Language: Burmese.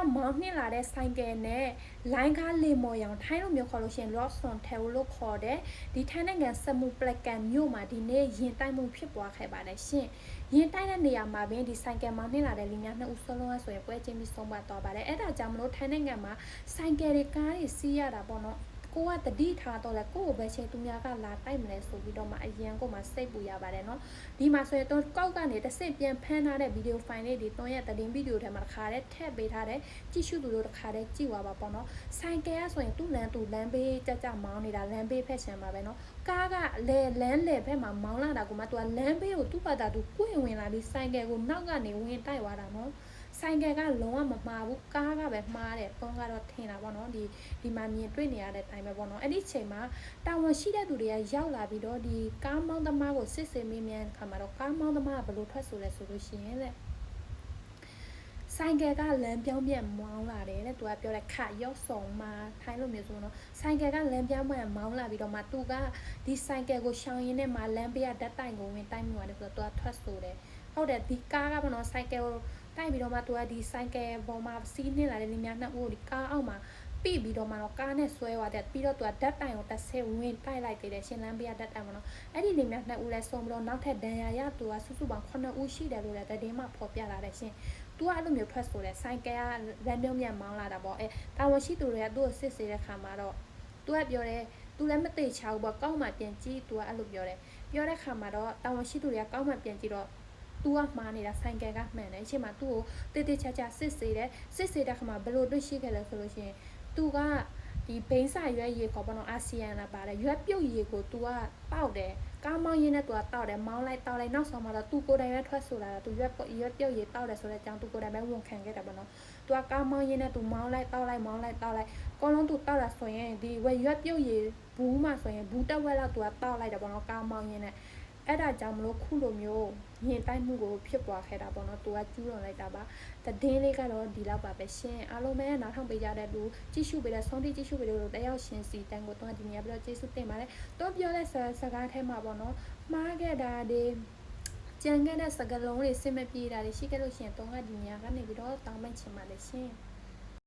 ယောက်မောင်းနှင်လာတဲ့ဆိုင်ကယ်နဲ့လိုင်းကားလေမော်ရောင်ထိုင်းလိုမျိုးခေါ်လို့ရှိရင် Lawson Tail လို့ခေါ်တဲ့ဒီထိုင်းနိုင်ငံစမူပလကန်မြို့မှာဒီနေ့ရင်တိုက်မှုဖြစ်ပွားခဲ့ပါတယ်ရှင်ရင်တိုက်တဲ့နေရာမှာပင်ဒီဆိုင်ကယ်မောင်းနှင်လာတဲ့လူများနှစ်ဦးဆုံးလုံးဆိုရင်ပွဲချင်းပြီးဆုံးပါသွားပါတယ်အဲ့ဒါကြောင့်မလို့ထိုင်းနိုင်ငံမှာဆိုင်ကယ်တွေကားတွေစီးရတာပေါ့နော်ကိုကတတိထားတော့လဲကိုကိုပဲချိန်သူများကလာတိုက်မလဲဆိုပြီးတော့မှအရန်ကိုမှစိတ်ပူရပါတယ်နော်ဒီမှာဆိုရင်တော့ကောက်ကနေတစ်ဆင့်ပြန်ဖမ်းထားတဲ့ဗီဒီယိုဖိုင်လေးတွေတွန်းရဲ့တည်င်းဗီဒီယိုထဲမှာတစ်ခါတည်းထည့်ပေးထားတဲ့ကြည့်ရှုသူတို့တစ်ခါတည်းကြည့်သွားပါပေါ့နော်ဆိုင်ကယ်ကဆိုရင်သူ့လမ်းဘေးကြမောင်းနေတာလမ်းဘေးဖက်ချင်မှာပဲနော်ကားကလမ်းလေဘက်မှာမောင်းလာတာကမှသူကလမ်းဘေးကိုသူ့ဘာသာသူကွင့်ဝင်လာပြီးဆိုင်ကယ်ကိုနောက်ကနေဝင်တိုက်သွားတာနော်ဆိုင်ကယ်ကလုံးဝမမှားဘူးကားကပဲမှားတယ်ပုံကတော့ထင်တာပေါ့နော်ဒီမှာမြင်တွေ့နေရတဲ့အတိုင်းပဲပေါ့နော်အဲ့ဒီချိန်မှာတာဝန်ရှိတဲ့သူတွေကရောက်လာပြီးတော့ဒီကားမောင်းသမားကိုစစ်ဆေးမေးမြန်းခါမှာတော့ကားမောင်းသမားကဘယ်လိုထွက်ဆိုလဲဆိုလို့ရှိရင်တဲ့ဆိုင်ကယ်ကလမ်းပြောင်းပြန်မောင်းလာတယ်တဲ့သူကပြောတဲ့ခါရောက်ဆောင်မှာထိုင်းလိုမျိုးဆိုတော့ဆိုင်ကယ်ကလမ်းပြောင်းပြန်မောင်းလာပြီးတော့မှသူကဒီဆိုင်ကယ်ကိုရှောင်ရင်းနဲ့မှလမ်းဘေးကဓာတ်တိုင်ကိုဝင်တိုက်မိသွားတယ်ဆိုတော့သူကထွက်ဆိုတယ်ဟုတ်တယ်ဒီကားကပေါ့နော်ဆိုင်ကယ်ကိုတိုက်ပြီးတော့မှသူကဒီဆိုင်ကယ်ပေါ်မှာစီးနှင်းလာတဲ့လူများနှစ်ဦးကိုဒီကားအောက်မှာပြီးပြီးတော့မှတော့ကားနဲ့ဆွဲသွားတယ်ပြီးတော့သူကဓာတ်တိုင်ကိုတစ်ဆင့်ဝင်တိုက်လိုက်သေးတယ်ရှင်လမ်းဘေးကဓာတ်တိုင်ပေါ့နော်အဲ့ဒီလူများနှစ်ဦးလဲဆုံးပြီးတော့နောက်ထပ်ဒဏ်ရာရသူကစုစုပေါင်း9ဦးရှိတယ်လို့လည်းတည်င်းမှဖော်ပြလာတယ်ရှင်သူကအဲ့လိုမျိုးထွက်ဆိုတယ်ဆိုင်ကယ်ကလမ်းပြုံးမြန်မောင်းလာတာပေါ့တာဝန်ရှိသူတွေကသူ့ကိုစစ်ဆေးတဲ့ခါမှာတော့သူကပြောတယ်သူလည်းမသိချဘူးပေါ့ကောက်မှပြန်ကြည့်သူကအဲ့လိုပြောတဲ့ခါမှာတော့တာဝန်ရှိသူတွေကကောက်မှပြန်ကြည့်တော့သူကမှားနေတာဆိုင်ကယ်ကမှန်တယ်အချိန်မှာသူ့ကိုတေးချာစစ်ဆေးတဲ့ခါမှာဘယ်လိုတွေ့ရှိခဲ့လဲဆိုလို့ရှိရင်သူကဒီဘိန်းစာရွက်ရေကောပေါ့နော်အာဆီယံလာပါတယ်ရွက်ပြုတ်ရေကိုသူကတောက်တယ်ကားမောင်းရင်းနဲ့သူကတောက်တယ်မောင်းလိုက်တောက်လိုက်နောက်ဆုံးမှတော့သူကိုယ်တိုင်ပဲထွက်ဆိုလာတာသူရွက်ပြုတ်ရေတောက်တယ်ဆိုတဲ့အကြောင်းသူကိုယ်တိုင်ပဲဝန်ခံခဲ့တာပေါ့နော်သူကကားမောင်းရင်းနဲ့သူမောင်းလိုက်တောက်လိုက်ကောလုံးသူတောက်တာဆိုရင်ဒီရွက်ပြုတ်ရေဘူးမှဆိုရင်ဘူးတက်ဝက်လောက်သူကတောက်လိုက်တယ်ပေါ့နော်ကားမောင်းရင်းနဲ့အဲ့ဒါကြောင့်မလို့ခုလိုမျိုးရင်တိုက်မှုကိုဖြစ်ပွားခဲ့တာပေါ့နော်သူကကျူးလွန်လိုက်တာပါတည်င်းလေးကတော့ဒီလောက်ပါပဲရှင်အားလုံးပဲနားထောင်ပေးကြတဲ့လူကြည့်ရှုပေးတဲ့ဆုံးထိကြည့်ရှုပေးလို့တယောက်ရှင်စီတန်းကိုတော့ဒီနေ့ပြီးတော့ကျေးဇူးတင်ပါတယ်တော့ပြောတဲ့စကားထဲမှာပေါ့နော်မှားခဲ့တာတွေကြံခဲ့တဲ့စကားလုံးတွေစစ်မပြေတာတွေရှိခဲ့လို့ရှင်တော့ဒီနေ့ကနေပြီးတော့တောင်းပန်ချင်ပါတယ်ရှင်